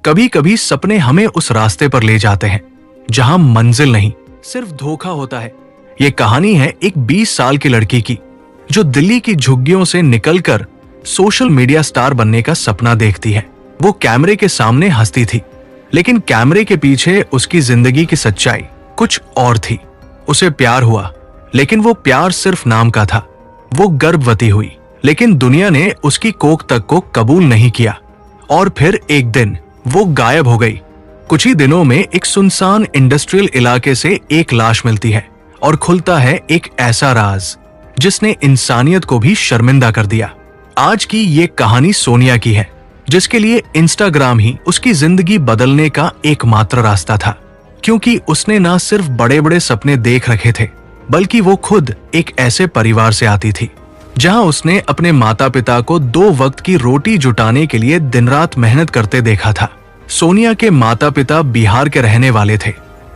कभी कभी सपने हमें उस रास्ते पर ले जाते हैं जहां मंजिल नहीं, सिर्फ धोखा होता है। ये कहानी है एक 20 साल की लड़की की जो दिल्ली की झुग्गियों से निकलकर सोशल मीडिया स्टार बनने का सपना देखती है। वो कैमरे के सामने हंसती थी, लेकिन कैमरे के पीछे उसकी जिंदगी की सच्चाई कुछ और थी। उसे प्यार हुआ, लेकिन वो प्यार सिर्फ नाम का था। वो गर्भवती हुई, लेकिन दुनिया ने उसकी कोख तक को कबूल नहीं किया। और फिर एक दिन वो गायब हो गई। कुछ ही दिनों में एक सुनसान इंडस्ट्रियल इलाके से एक लाश मिलती है और खुलता है एक ऐसा राज जिसने इंसानियत को भी शर्मिंदा कर दिया। आज की ये कहानी सोनिया की है, जिसके लिए इंस्टाग्राम ही उसकी जिंदगी बदलने का एकमात्र रास्ता था। क्योंकि उसने ना सिर्फ बड़े बड़े सपने देख रखे थे, बल्कि वो खुद एक ऐसे परिवार से आती थी जहां उसने अपने माता पिता को 2 वक्त की रोटी जुटाने के लिए दिन रात मेहनत करते देखा था। सोनिया के माता पिता बिहार के रहने वाले थे,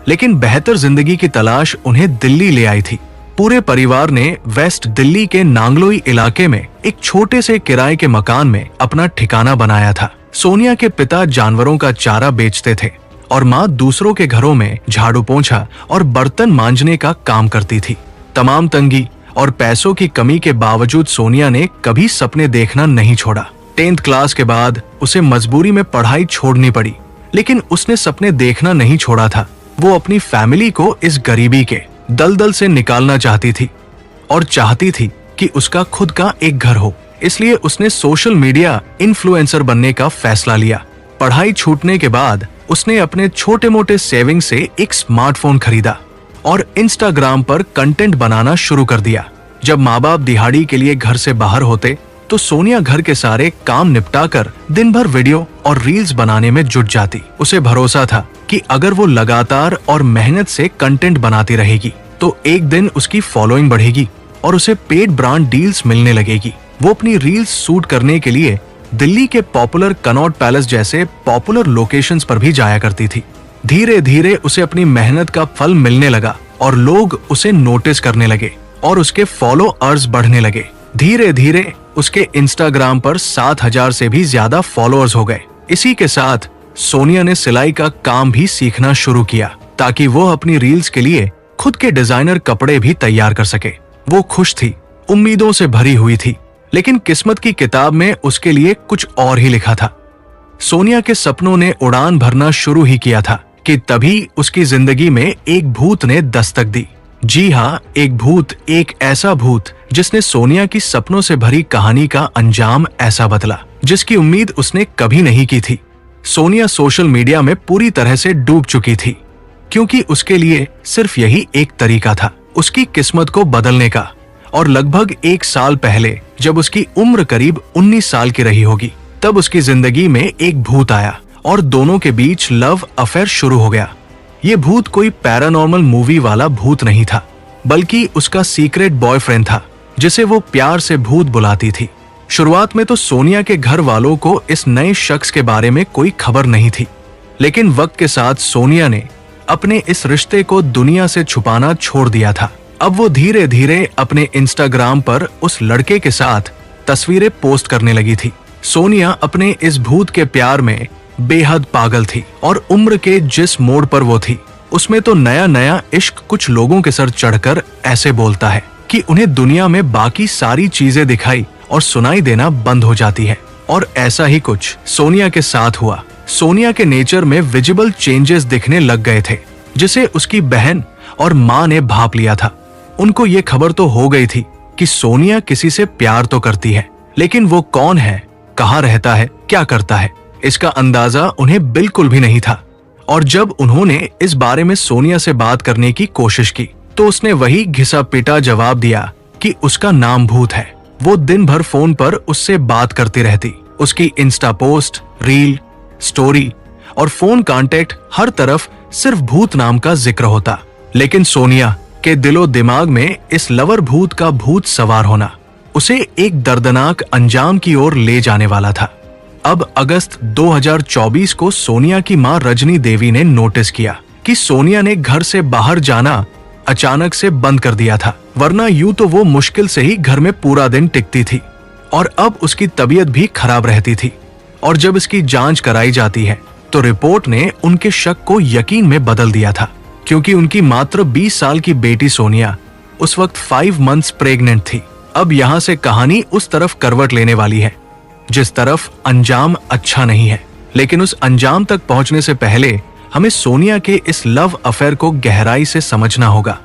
लेकिन बेहतर जिंदगी की तलाश उन्हें दिल्ली ले आई थी। पूरे परिवार ने वेस्ट दिल्ली के नांगलोई इलाके में एक छोटे से किराए के मकान में अपना ठिकाना बनाया था। सोनिया के पिता जानवरों का चारा बेचते थे और माँ दूसरों के घरों में झाड़ू पोंछा और बर्तन मांजने का काम करती थी। तमाम तंगी और पैसों की कमी के बावजूद सोनिया ने कभी सपने देखना नहीं छोड़ा। 10th क्लास के बाद उसे मजबूरी में पढ़ाई छोड़नी पड़ी, लेकिन उसने सपने देखना नहीं छोड़ा था। वो अपनी फैमिली को इस गरीबी के दलदल से निकालना चाहती थी और चाहती थी कि उसका खुद का एक घर हो। इसलिए उसने सोशल मीडिया इन्फ्लुएंसर बनने का फैसला लिया। पढ़ाई छूटने के बाद उसने अपने छोटे मोटे सेविंग से एक स्मार्टफोन खरीदा और इंस्टाग्राम पर कंटेंट बनाना शुरू कर दिया। जब माँ बाप दिहाड़ी के लिए घर से बाहर होते तो सोनिया घर के सारे काम निपटाकर दिन भर वीडियो और रील्स बनाने में जुट जाती। उसे भरोसा था कि अगर वो लगातार और मेहनत से कंटेंट बनाती रहेगी तो एक दिन उसकी फॉलोइंग बढ़ेगी और उसे पेड ब्रांड डील्स मिलने लगेगी। वो अपनी रील्स शूट करने के लिए दिल्ली के पॉपुलर कनॉट पैलेस जैसे पॉपुलर लोकेशंस पर भी जाया करती थी। धीरे धीरे उसे अपनी मेहनत का फल मिलने लगा और लोग उसे नोटिस करने लगे और उसके फॉलोअर्स बढ़ने लगे। धीरे धीरे उसके इंस्टाग्राम पर 7,000 से भी ज्यादा फॉलोअर्स हो गए। इसी के साथ सोनिया ने सिलाई का काम भी सीखना शुरू किया ताकि वो अपनी रील्स के लिए खुद के डिजाइनर कपड़े भी तैयार कर सके। वो खुश थी, उम्मीदों से भरी हुई थी, लेकिन किस्मत की किताब में उसके लिए कुछ और ही लिखा था। सोनिया के सपनों ने उड़ान भरना शुरू ही किया था कि तभी उसकी जिंदगी में एक भूत ने दस्तक दी। जी हाँ, एक भूत, एक ऐसा भूत जिसने सोनिया की सपनों से भरी कहानी का अंजाम ऐसा बदला जिसकी उम्मीद उसने कभी नहीं की थी। सोनिया सोशल मीडिया में पूरी तरह से डूब चुकी थी, क्योंकि उसके लिए सिर्फ यही एक तरीका था उसकी किस्मत को बदलने का। और लगभग 1 साल पहले जब उसकी उम्र करीब 19 साल की रही होगी, तब उसकी जिंदगी में एक भूत आया और दोनों के बीच लव अफेयर शुरू हो गया। ये भूत कोई पैरानॉर्मल मूवी वाला भूत नहीं था, बल्कि उसका सीक्रेट बॉयफ्रेंड था जिसे वो प्यार से भूत बुलाती थी। शुरुआत में तो सोनिया के घर वालों को इस नए शख्स के बारे में कोई खबर नहीं थी, लेकिन वक्त के साथ सोनिया ने अपने इस रिश्ते को दुनिया से छुपाना छोड़ दिया था। अब वो धीरे धीरे अपने इंस्टाग्राम पर उस लड़के के साथ तस्वीरें पोस्ट करने लगी थी। सोनिया अपने इस भूत के प्यार में बेहद पागल थी और उम्र के जिस मोड़ पर वो थी उसमें तो नया नया इश्क कुछ लोगों के सर चढ़कर ऐसे बोलता है कि उन्हें दुनिया में बाकी सारी चीजें दिखाई और सुनाई देना बंद हो जाती है। और ऐसा ही कुछ सोनिया के साथ हुआ। सोनिया के नेचर में विजिबल चेंजेस दिखने लग गए थे, जिसे उसकी बहन और माँ ने भांप लिया था। उनको ये खबर तो हो गई थी कि सोनिया किसी से प्यार तो करती है, लेकिन वो कौन है, कहाँ रहता है, क्या करता है, इसका अंदाजा उन्हें बिल्कुल भी नहीं था। और जब उन्होंने इस बारे में सोनिया से बात करने की कोशिश की तो उसने वही घिसा पिटा जवाब दिया कि उसका नाम भूत है। वो दिन भर फोन पर उससे बात करती रहती। उसकी इंस्टा पोस्ट, रील, स्टोरी और फोन कांटेक्ट हर तरफ सिर्फ भूत नाम का जिक्र होता। लेकिन सोनिया के दिलो दिमाग में इस लवर भूत का भूत सवार होना उसे एक दर्दनाक अंजाम की ओर ले जाने वाला था। अब अगस्त 2024 को सोनिया की मां रजनी देवी ने नोटिस किया कि सोनिया ने घर से बाहर जाना अचानक से बंद कर दिया था, वरना यूं तो वो मुश्किल से ही घर में पूरा दिन टिकती थी और अब उसकी तबीयत भी खराब रहती थी। और जब इसकी जांच कराई जाती है तो रिपोर्ट ने उनके शक को यकीन में बदल दिया था, क्योंकि उनकी मात्र 20 साल की बेटी सोनिया उस वक्त 5 मंथ्स प्रेग्नेंट थी। अब यहाँ से कहानी उस तरफ करवट लेने वाली है जिस तरफ अंजाम अच्छा नहीं है। लेकिन उस अंजाम तक पहुंचने से पहले हमें सोनिया के इस लव अफेयर को गहराई से समझना होगा,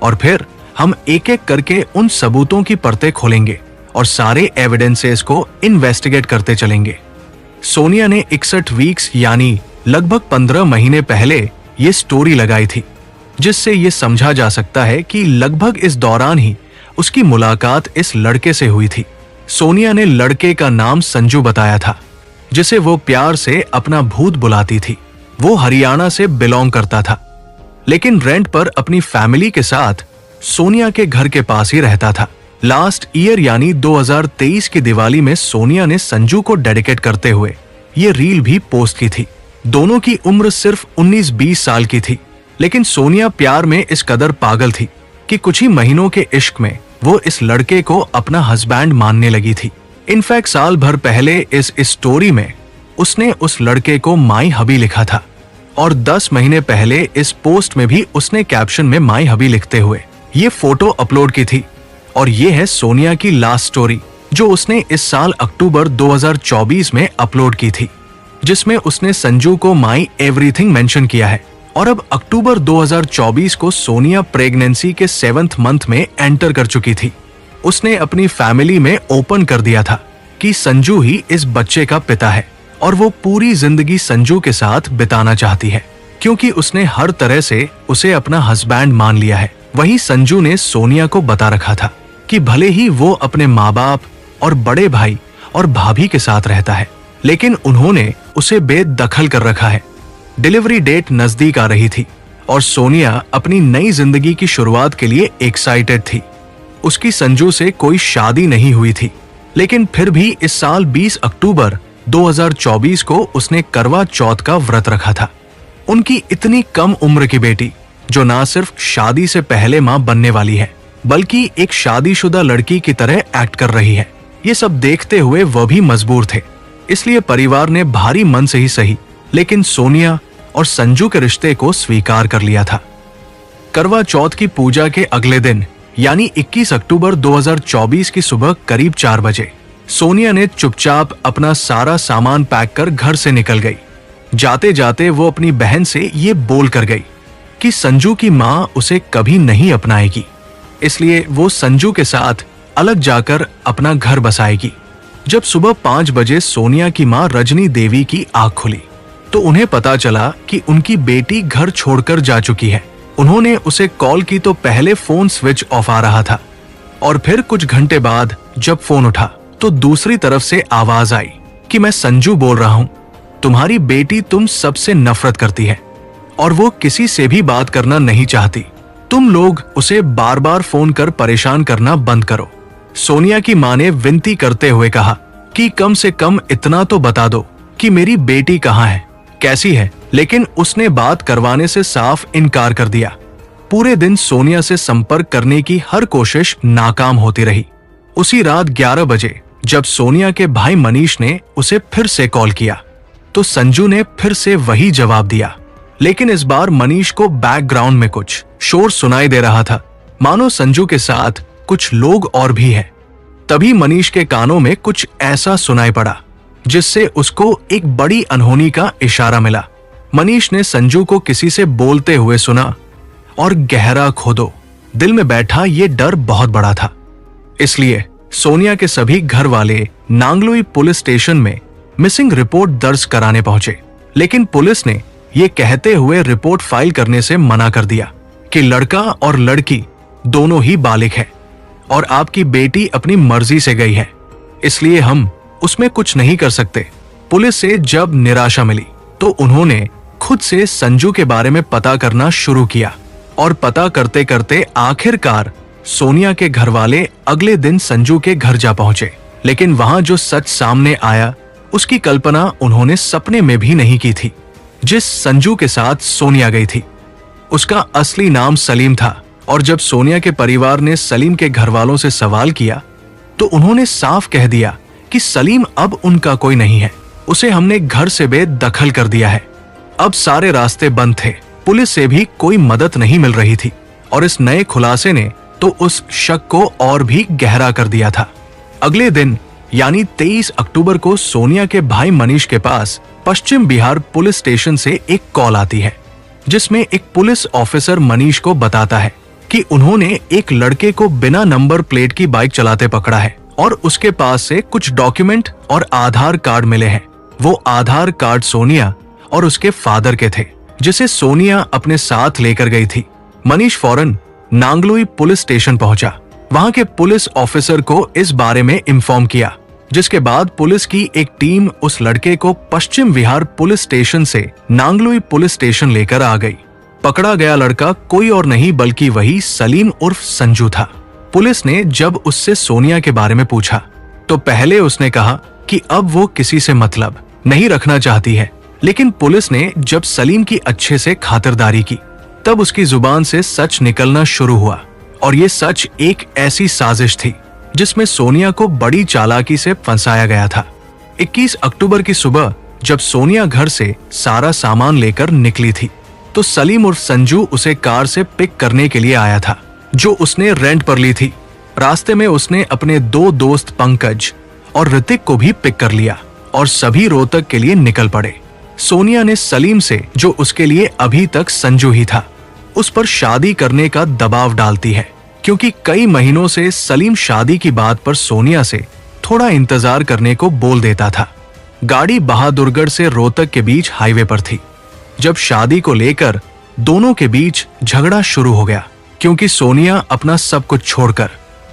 और फिर हम एक एक करके उन सबूतों की परतें खोलेंगे और सारे एविडेंसेस को इन्वेस्टिगेट करते चलेंगे। सोनिया ने 61 वीक्स यानी लगभग 15 महीने पहले ये स्टोरी लगाई थी, जिससे ये समझा जा सकता है कि लगभग इस दौरान ही उसकी मुलाकात इस लड़के से हुई थी। सोनिया ने लड़के का नाम संजू बताया था, जिसे वो प्यार से अपना भूत बुलाती थी। वो हरियाणा से बिलोंग करता था, लेकिन रेंट पर अपनी फैमिली के साथ सोनिया के घर के पास ही रहता था। लास्ट ईयर यानी 2023 की दिवाली में सोनिया ने संजू को डेडिकेट करते हुए ये रील भी पोस्ट की थी। दोनों की उम्र सिर्फ 19-20 साल की थी, लेकिन सोनिया प्यार में इस कदर पागल थी कि कुछ ही महीनों के इश्क में वो इस लड़के को अपना हस्बैंड मानने लगी थी। इनफैक्ट साल भर पहले इस स्टोरी में उसने उस लड़के को माई हबी लिखा था, और 10 महीने पहले इस पोस्ट में भी उसने कैप्शन में माई हबी लिखते हुए ये फोटो अपलोड की थी। और ये है सोनिया की लास्ट स्टोरी, जो उसने इस साल अक्टूबर 2024 में अपलोड की थी, जिसमें उसने संजू को माई एवरीथिंग मेंशन किया है। और अब अक्टूबर 2024 को सोनिया प्रेगनेंसी के 7th मंथ में एंटर कर चुकी थी। उसने अपनी फैमिली में ओपन कर दिया था कि संजू ही इस बच्चे का पिता है, और वो पूरी जिंदगी संजू के साथ बिताना चाहती है, क्योंकि उसने हर तरह से उसे अपना हस्बैंड मान लिया है। वहीं संजू ने सोनिया को बता रखा था कि भले ही वो अपने माँ बाप और बड़े भाई और भाभी के साथ रहता है, लेकिन उन्होंने उसे बेदखल कर रखा है। डिलीवरी डेट नजदीक आ रही थी और सोनिया अपनी नई जिंदगी की शुरुआत के लिए एक्साइटेड थी। उसकी संजू से कोई शादी नहीं हुई थी, लेकिन फिर भी इस साल 20 अक्टूबर 2024 को उसने करवा चौथ का व्रत रखा था। उनकी इतनी कम उम्र की बेटी, जो ना सिर्फ शादी से पहले मां बनने वाली है, बल्कि एक शादीशुदा लड़की की तरह एक्ट कर रही है, ये सब देखते हुए वह भी मजबूर थे। इसलिए परिवार ने भारी मन से ही सही, लेकिन सोनिया और संजू के रिश्ते को स्वीकार कर लिया था। करवा चौथ की पूजा के अगले दिन यानी 21 अक्टूबर 2024 की सुबह करीब 4 बजे सोनिया ने चुपचाप अपना सारा सामान पैक कर घर से निकल गई। जाते जाते वो अपनी बहन से ये बोल कर गई कि संजू की माँ उसे कभी नहीं अपनाएगी, इसलिए वो संजू के साथ अलग जाकर अपना घर बसाएगी। जब सुबह 5 बजे सोनिया की माँ रजनी देवी की आंख खुली तो उन्हें पता चला कि उनकी बेटी घर छोड़कर जा चुकी है। उन्होंने उसे कॉल की तो पहले फोन स्विच ऑफ आ रहा था, और फिर कुछ घंटे बाद जब फोन उठा तो दूसरी तरफ से आवाज आई कि मैं संजू बोल रहा हूँ, तुम्हारी बेटी तुम सबसे नफरत करती है और वो किसी से भी बात करना नहीं चाहती। तुम लोग उसे बार बार फोन कर परेशान करना बंद करो। सोनिया की माँ ने विनती करते हुए कहा कि कम से कम इतना तो बता दो कि मेरी बेटी कहाँ है, कैसी है, लेकिन उसने बात करवाने से साफ इनकार कर दिया। पूरे दिन सोनिया से संपर्क करने की हर कोशिश नाकाम होती रही। उसी रात 11 बजे जब सोनिया के भाई मनीष ने उसे फिर से कॉल किया तो संजू ने फिर से वही जवाब दिया, लेकिन इस बार मनीष को बैकग्राउंड में कुछ शोर सुनाई दे रहा था, मानो संजू के साथ कुछ लोग और भी हैं। तभी मनीष के कानों में कुछ ऐसा सुनाई पड़ा जिससे उसको एक बड़ी अनहोनी का इशारा मिला। मनीष ने संजू को किसी से बोलते हुए सुना और गहरा खोदो दिल में बैठा ये डर बहुत बड़ा था। इसलिए सोनिया के सभी घर वाले नांगलोई पुलिस स्टेशन में मिसिंग रिपोर्ट दर्ज कराने पहुंचे, लेकिन पुलिस ने ये कहते हुए रिपोर्ट फाइल करने से मना कर दिया कि लड़का और लड़की दोनों ही बालिग है और आपकी बेटी अपनी मर्जी से गई है, इसलिए हम उसमें कुछ नहीं कर सकते। पुलिस से जब निराशा मिली तो उन्होंने खुद से संजू के बारे में पता करना शुरू किया और पता करते करते आखिरकार सोनिया के घर वाले अगले दिन संजू के घर जा पहुंचे। लेकिन वहां जो सच सामने आया उसकी कल्पना उन्होंने सपने में भी नहीं की थी। जिस संजू के साथ सोनिया गई थी उसका असली नाम सलीम था, और जब सोनिया के परिवार ने सलीम के घर वालों से सवाल किया तो उन्होंने साफ कह दिया कि सलीम अब उनका कोई नहीं है। उसे हमने घर से बेदखल कर दिया है। अब सारे रास्ते बंद थे, पुलिस से भी कोई मदद नहीं मिल रही थी और इस नए खुलासे ने तो उस शक को और भी गहरा कर दिया था। अगले दिन यानी 23 अक्टूबर को सोनिया के भाई मनीष के पास पश्चिम बिहार पुलिस स्टेशन से एक कॉल आती है, जिसमें एक पुलिस ऑफिसर मनीष को बताता है कि उन्होंने एक लड़के को बिना नंबर प्लेट की बाइक चलाते पकड़ा है और उसके पास से कुछ डॉक्यूमेंट और आधार कार्ड मिले हैं। वो आधार कार्ड सोनिया और उसके फादर के थे, जिसे सोनिया अपने साथ लेकर गई थी। मनीष फौरन नांगलोई पुलिस स्टेशन पहुंचा। वहां के पुलिस ऑफिसर को इस बारे में इन्फॉर्म किया, जिसके बाद पुलिस की एक टीम उस लड़के को पश्चिम विहार पुलिस स्टेशन से नांगलोई पुलिस स्टेशन लेकर आ गई। पकड़ा गया लड़का कोई और नहीं बल्कि वही सलीम उर्फ संजू था। पुलिस ने जब उससे सोनिया के बारे में पूछा तो पहले उसने कहा कि अब वो किसी से मतलब नहीं रखना चाहती है, लेकिन पुलिस ने जब सलीम की अच्छे से खातिरदारी की तब उसकी जुबान से सच निकलना शुरू हुआ। और ये सच एक ऐसी साजिश थी जिसमें सोनिया को बड़ी चालाकी से फंसाया गया था। 21 अक्टूबर की सुबह जब सोनिया घर से सारा सामान लेकर निकली थी तो सलीम उर्फ संजू उसे कार से पिक करने के लिए आया था, जो उसने रेंट पर ली थी। रास्ते में उसने अपने 2 दोस्त पंकज और ऋतिक को भी पिक कर लिया और सभी रोहतक के लिए निकल पड़े। सोनिया ने सलीम से, जो उसके लिए अभी तक संजू ही था, उस पर शादी करने का दबाव डालती है, क्योंकि कई महीनों से सलीम शादी की बात पर सोनिया से थोड़ा इंतजार करने को बोल देता था। गाड़ी बहादुरगढ़ से रोहतक के बीच हाईवे पर थी जब शादी को लेकर दोनों के बीच झगड़ा शुरू हो गया, क्योंकि सोनिया अपना सब कुछ छोड़कर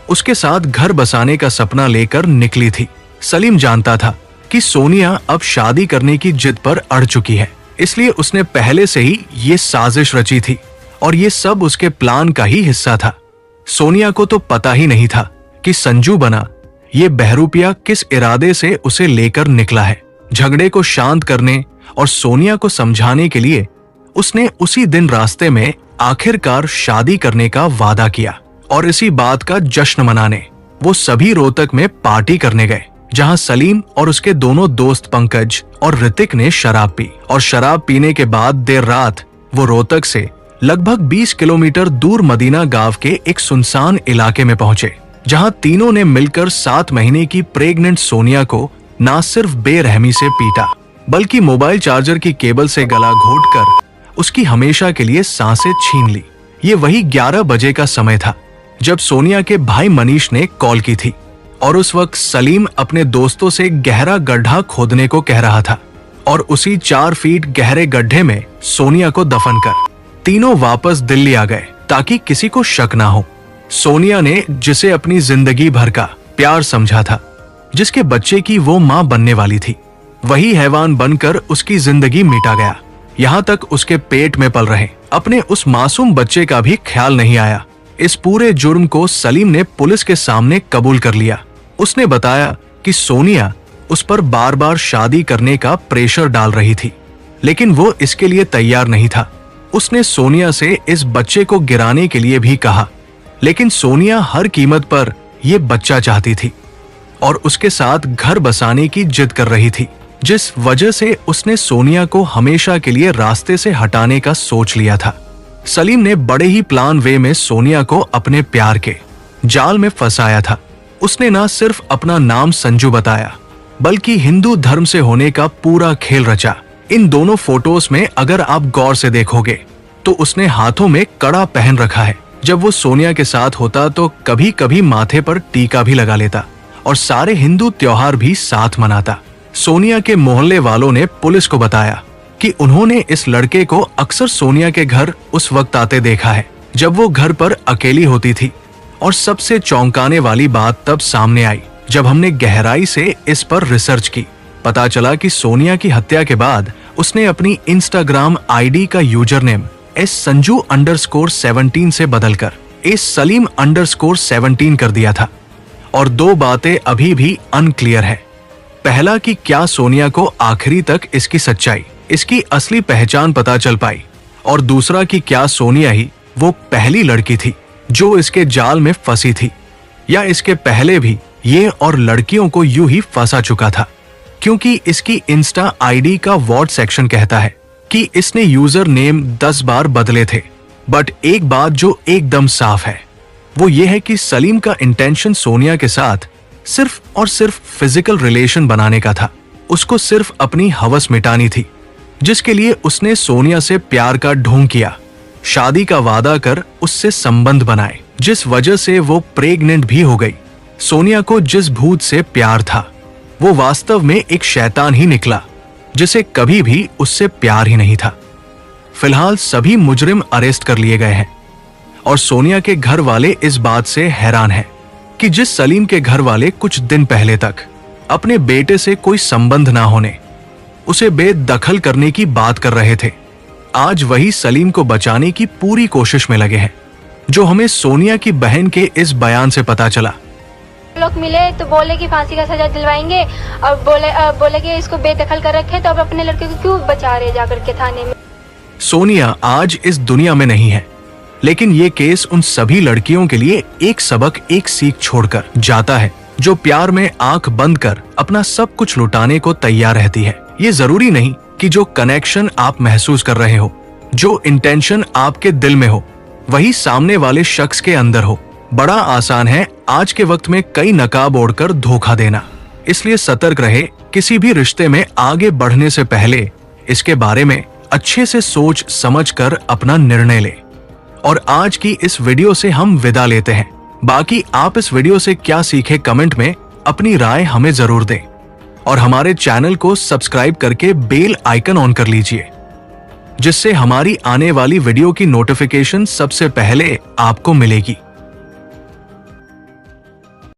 उसके साथ घर बसाने का सपना लेकर निकली थी। सलीम जानता था कि सोनिया अब शादी करने की जिद पर अड़ चुकी है, इसलिए उसने पहले से ही ये साजिश रची थी और ये सब उसके प्लान का ही हिस्सा था। सोनिया को तो पता ही नहीं था कि संजू बना ये बहरूपिया किस इरादे से उसे लेकर निकला है। झगड़े को शांत करने और सोनिया को समझाने के लिए उसने उसी दिन रास्ते में आखिरकार शादी करने का वादा किया और इसी बात का जश्न मनाने वो सभी रोहतक में पार्टी करने गए, जहां सलीम और उसके दोनों दोस्त पंकज और ऋतिक ने शराब पी और शराब पीने के बाद देर रात वो रोहतक से लगभग 20 किलोमीटर दूर मदीना गांव के एक सुनसान इलाके में पहुंचे, जहां तीनों ने मिलकर 7 महीने की प्रेग्नेंट सोनिया को न सिर्फ बेरहमी से पीटा बल्कि मोबाइल चार्जर की केबल से गला घोंटकर उसकी हमेशा के लिए सांसें छीन ली। ये वही 11 बजे का समय था जब सोनिया के भाई मनीष ने कॉल की थी और उस वक्त सलीम अपने दोस्तों से गहरा गड्ढा खोदने को कह रहा था और उसी 4 फीट गहरे गड्ढे में सोनिया को दफन कर तीनों वापस दिल्ली आ गए ताकि किसी को शक ना हो। सोनिया ने जिसे अपनी जिंदगी भर का प्यार समझा था, जिसके बच्चे की वो मां बनने वाली थी, वही हैवान बनकर उसकी जिंदगी मिटा गया। यहाँ तक उसके पेट में पल रहे अपने उस मासूम बच्चे का भी ख्याल नहीं आया। इस पूरे जुर्म को सलीम ने पुलिस के सामने कबूल कर लिया। उसने बताया कि सोनिया उस पर बार बार शादी करने का प्रेशर डाल रही थी, लेकिन वो इसके लिए तैयार नहीं था। उसने सोनिया से इस बच्चे को गिराने के लिए भी कहा, लेकिन सोनिया हर कीमत पर ये बच्चा चाहती थी और उसके साथ घर बसाने की जिद कर रही थी, जिस वजह से उसने सोनिया को हमेशा के लिए रास्ते से हटाने का सोच लिया था। सलीम ने बड़े ही प्लान वे में सोनिया को अपने प्यार के जाल में फंसाया था। उसने न सिर्फ अपना नाम संजू बताया बल्कि हिंदू धर्म से होने का पूरा खेल रचा। इन दोनों फोटोज में अगर आप गौर से देखोगे तो उसने हाथों में कड़ा पहन रखा है। जब वो सोनिया के साथ होता तो कभी कभी माथे पर टीका भी लगा लेता और सारे हिंदू त्योहार भी साथ मनाता। सोनिया के मोहल्ले वालों ने पुलिस को बताया कि उन्होंने इस लड़के को अक्सर सोनिया के घर उस वक्त आते देखा है जब वो घर पर अकेली होती थी। और सबसे चौंकाने वाली बात तब सामने आई जब हमने गहराई से इस पर रिसर्च की। पता चला कि सोनिया की हत्या के बाद उसने अपनी इंस्टाग्राम आईडी का यूजर नेम संजू_17 से बदलकर सलीम_17 कर दिया था। और 2 बातें अभी भी अनक्लियर है। पहला कि क्या सोनिया को आखिरी तक इसकी सच्चाई, इसकी असली पहचान पता चल पाई, और दूसरा कि क्या सोनिया ही वो पहली लड़की थी जो इसके जाल में फंसी थी, या इसके पहले भी ये और लड़कियों को यूं ही फंसा चुका था। क्योंकि इसकी इंस्टा आईडी का वॉट सेक्शन कहता है कि इसने यूजर नेम 10 बार बदले थे। बट एक बात जो एकदम साफ है वो ये है कि सलीम का इंटेंशन सोनिया के साथ सिर्फ और सिर्फ फिजिकल रिलेशन बनाने का था। उसको सिर्फ अपनी हवस मिटानी थी, जिसके लिए उसने सोनिया से प्यार का ढोंग किया, शादी का वादा कर उससे संबंध बनाए, जिस वजह से वो प्रेग्नेंट भी हो गई। सोनिया को जिस भूत से प्यार था वो वास्तव में एक शैतान ही निकला, जिसे कभी भी उससे प्यार ही नहीं था। फिलहाल सभी मुजरिम अरेस्ट कर लिए गए हैं और सोनिया के घर वाले इस बात से हैरान हैं कि जिस सलीम के घर वाले कुछ दिन पहले तक अपने बेटे से कोई संबंध ना होने, उसे बेदखल करने की बात कर रहे थे, आज वही सलीम को बचाने की पूरी कोशिश में लगे हैं, जो हमें सोनिया की बहन के इस बयान से पता चला। लोग मिले तो बोले कि फांसी का सजा दिलवाएंगे और बोले कि इसको बेदखल कर रखे, तो अब अपने लड़के को क्यों बचा रहे जाकर के थाने में। सोनिया आज इस दुनिया में नहीं है, लेकिन ये केस उन सभी लड़कियों के लिए एक सबक, एक सीख छोड़कर जाता है, जो प्यार में आंख बंद कर अपना सब कुछ लुटाने को तैयार रहती है। ये जरूरी नहीं कि जो कनेक्शन आप महसूस कर रहे हो, जो इंटेंशन आपके दिल में हो, वही सामने वाले शख्स के अंदर हो। बड़ा आसान है आज के वक्त में कई नकाब ओढ़कर धोखा देना, इसलिए सतर्क रहे। किसी भी रिश्ते में आगे बढ़ने से पहले इसके बारे में अच्छे से सोच समझ कर अपना निर्णय ले। और आज की इस वीडियो से हम विदा लेते हैं। बाकी आप इस वीडियो से क्या सीखे कमेंट में अपनी राय हमें जरूर दें और हमारे चैनल को सब्सक्राइब करके बेल आइकन ऑन कर लीजिए, जिससे हमारी आने वाली वीडियो की नोटिफिकेशन सबसे पहले आपको मिलेगी।